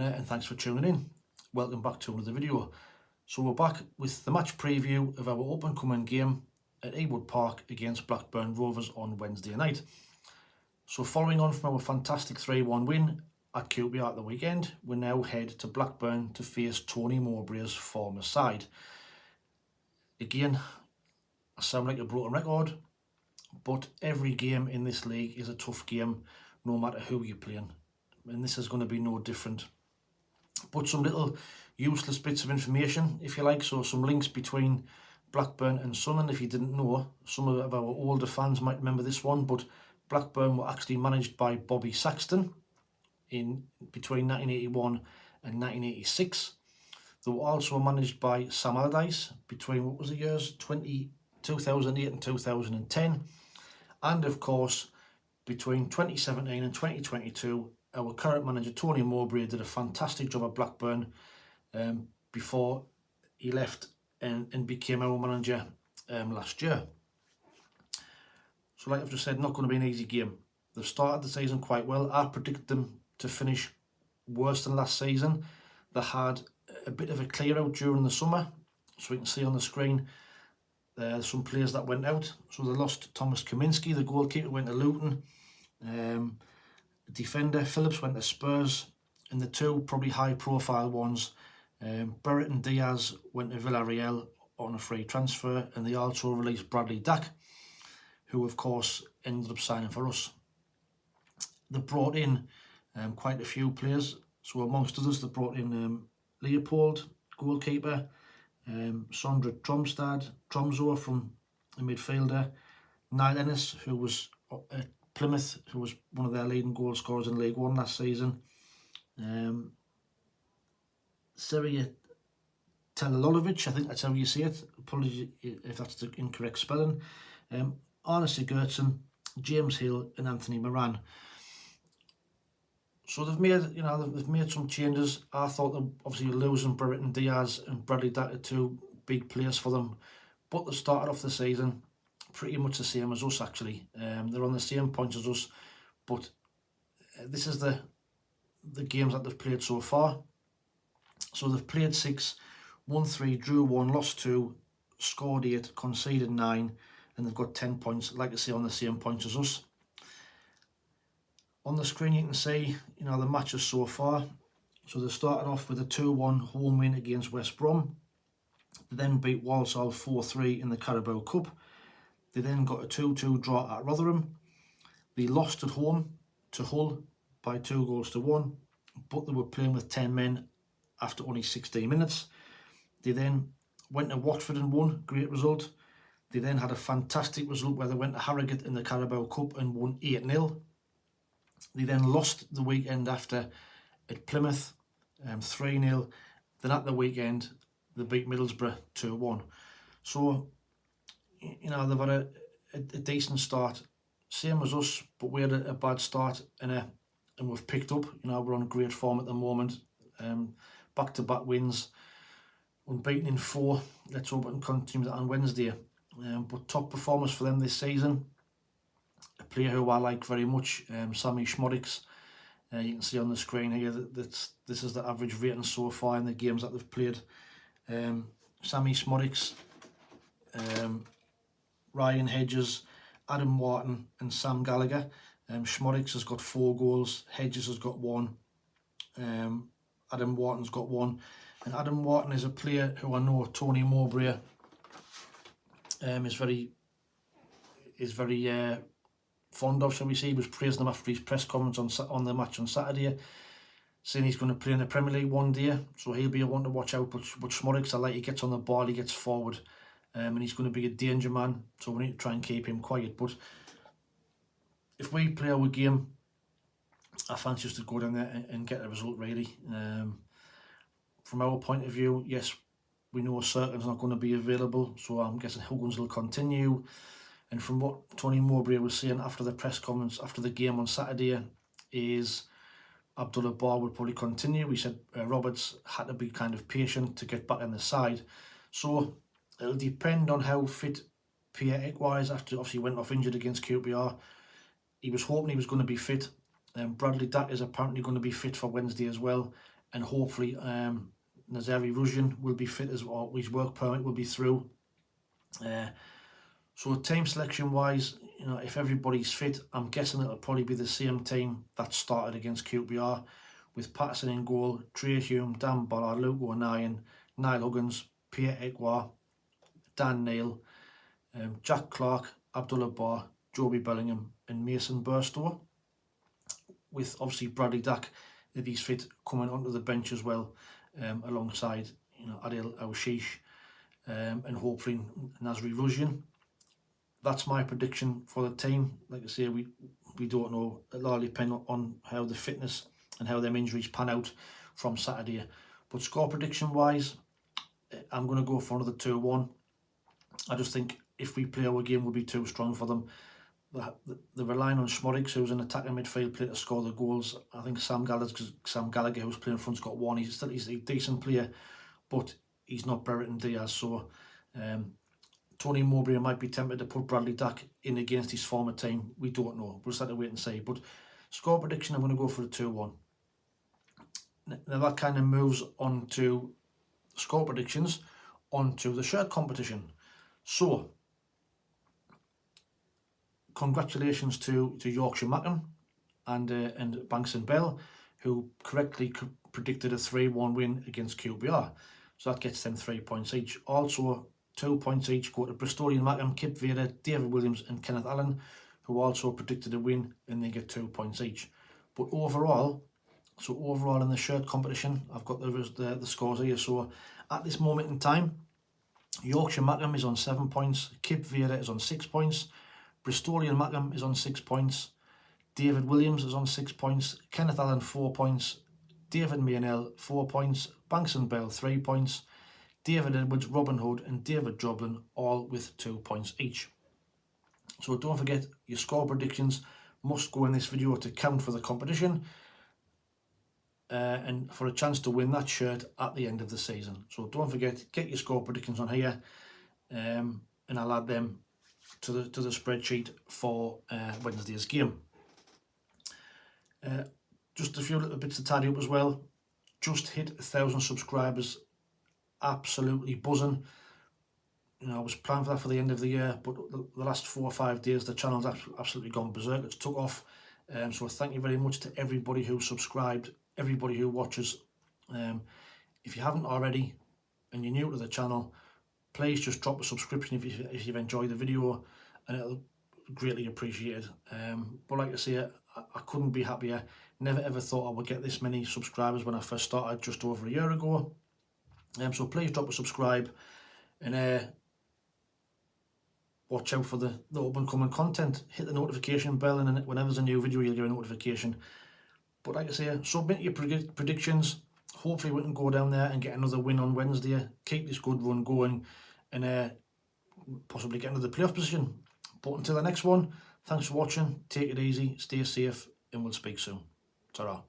and thanks for tuning in. Welcome back to another video. So we're back with the match preview of our up-and-coming game at Ewood Park against Blackburn Rovers on Wednesday night. So following on from our fantastic 3-1 win at QPR at the weekend, we now head to Blackburn to face Tony Mowbray's former side. Again, I sound like a broken record, but every game in this league is a tough game no matter who you're playing, and this is going to be no different. But some little useless bits of information, if you like, so some links between Blackburn and Sunderland. If you didn't know, some of our older fans might remember this one, but Blackburn were actually managed by Bobby Saxton in between 1981 and 1986. They were also managed by Sam Allardyce between, what was the years, 2008 and 2010. And of course, between 2017 and 2022, our current manager, Tony Mowbray, did a fantastic job at Blackburn before he left and became our manager last year. So like I've just said, not going to be an easy game. They've started the season quite well. I predicted them to finish worse than last season. They had a bit of a clear out during the summer, so we can see on the screen some players that went out. So they lost Thomas Kaminski, the goalkeeper, went to Luton. Defender Phillips went to Spurs, and the two probably high profile ones, Berrett and Diaz, went to Villarreal on a free transfer, and they also released Bradley Dack, who of course ended up signing for us. They brought in quite a few players, so amongst others they brought in Leopold, goalkeeper, Sondre Tromso from a midfielder, Niall Ennis, who was at Plymouth, who was one of their leading goal scorers in League One last season, Sergej Telalovic, I think that's how you say it, apologies if that's the incorrect spelling, Arne Sigurdsson, James Hill and Anthony Moran. So they've made some changes. I thought that obviously losing Berrett and Diaz and Bradley Dack are two big players for them, but they started off the season pretty much the same as us actually. They're on the same points as us, but this is the games that they've played so far. So they've played 6, won 3, drew 1, lost 2, scored 8, conceded 9, and they've got 10 points, like I say, on the same points as us. On the screen you can see, the matches so far. So they started off with a 2-1 home win against West Brom. They then beat Walsall 4-3 in the Carabao Cup. They then got a 2-2 draw at Rotherham. They lost at home to Hull by 2-1, but they were playing with 10 men after only 16 minutes. They then went to Watford and won, great result. They then had a fantastic result where they went to Harrogate in the Carabao Cup and won 8-0. They then lost the weekend after at Plymouth 3-0. Then at the weekend they beat Middlesbrough 2-1. So they've had a decent start, same as us, but we had a bad start and we've picked up. We're on great form at the moment. Back-to-back wins, unbeaten in 4. Let's hope it can continue that on Wednesday. But top performers for them this season, a player who I like very much, Sammy Schmodics. You can see on the screen here that this is the average rating so far in the games that they've played. Sammy Schmodics, Ryan Hedges, Adam Wharton and Sam Gallagher. Schmodics has got 4 goals, Hedges has got 1, Adam Wharton's got 1, and Adam Wharton is a player who I know Tony Mowbray is very fond of, shall we say. He was praising him after his press conference on the match on Saturday, saying he's going to play in the Premier League one day, so he'll be a one to watch out. But Schmodics, I like, he gets on the ball, he gets forward, and he's going to be a danger man, so we need to try and keep him quiet. But if we play our game, I fancy us to go down there and get a result really. From our point of view, yes, we know Serkin's not going to be available, so I'm guessing Huggins will continue. And from what Tony Mowbray was saying after the press conference, after the game on Saturday, is Abdullah Bar will probably continue. He said Roberts had to be kind of patient to get back in the side. So it'll depend on how fit Pierre Ekwise, after obviously went off injured against QPR. He was hoping he was going to be fit. Bradley Dack is apparently going to be fit for Wednesday as well. and hopefully Nazari Rusian will be fit as well. His work permit will be through. So team selection wise, if everybody's fit, I'm guessing it'll probably be the same team that started against QPR, with Patterson in goal, Trey Hume, Dan Ballard, Luke O'Nien, Niall Huggins, Pierre Ekwa, Dan Neil, Jack Clark, Abdullah Barr, Joby Bellingham and Mason Burstow, with obviously Bradley Dack, if he's fit, coming onto the bench as well, alongside Adil Awshish and hopefully Nazri Rusian. That's my prediction for the team. Like I say, we don't know. It'll all depend on how the fitness and how them injuries pan out from Saturday. But score prediction wise, I'm going to go for another 2-1. I just think if we play our game, we'll be too strong for them. They're relying on Schmorix, who's an attacking midfield player, to score the goals. I think Sam Gallagher, who's playing front, got one. He's a decent player, but he's not Brereton Diaz. So Tony Mowbray might be tempted to put Bradley Dack in against his former team. We don't know. We'll just have to wait and see. But score prediction, I'm going to go for a 2-1. Now that kind of moves on to score predictions, onto the shirt competition. So, congratulations to Yorkshire Mackem and Banks and Bell, who correctly predicted a 3-1 win against QPR. So that gets them 3 points each. Also, 2 points each go to Bristolian Mackem, Kip Vera, David Williams and Kenneth Allen, who also predicted a win, and they get 2 points each. But overall in the shirt competition, I've got the scores here. So at this moment in time, Yorkshire Mackem is on 7 points, Kip Vera is on 6 points, Bristolian Mackem is on 6 points, David Williams is on 6 points, Kenneth Allen 4 points, David Maynell 4 points, Banks and Bell 3 points, David Edwards, Robin Hood and David Joblin all with 2 points each. So don't forget, your score predictions must go in this video to count for the competition and for a chance to win that shirt at the end of the season. So don't forget, get your score predictions on here and I'll add them to the spreadsheet for Wednesday's game. Just a few little bits to tidy up as well. Just hit 1,000 subscribers. Absolutely buzzing. I was planning for that for the end of the year, but the last 4 or 5 days the channel's absolutely gone berserk. It's took off. So thank you very much to everybody who subscribed, everybody who watches. If you haven't already and you're new to the channel, please just drop a subscription if you've enjoyed the video, and it'll greatly appreciated. But like I say, I couldn't be happier. Never ever thought I would get this many subscribers when I first started just over a year ago. So please drop a subscribe and watch out for the up and coming content. Hit the notification bell, and whenever there's a new video you'll get a notification. But like I say, submit your predictions. Hopefully we can go down there and get another win on Wednesday, keep this good run going, and possibly get into the playoff position. But until the next one, thanks for watching, take it easy, stay safe, and we'll speak soon. Ta-ra.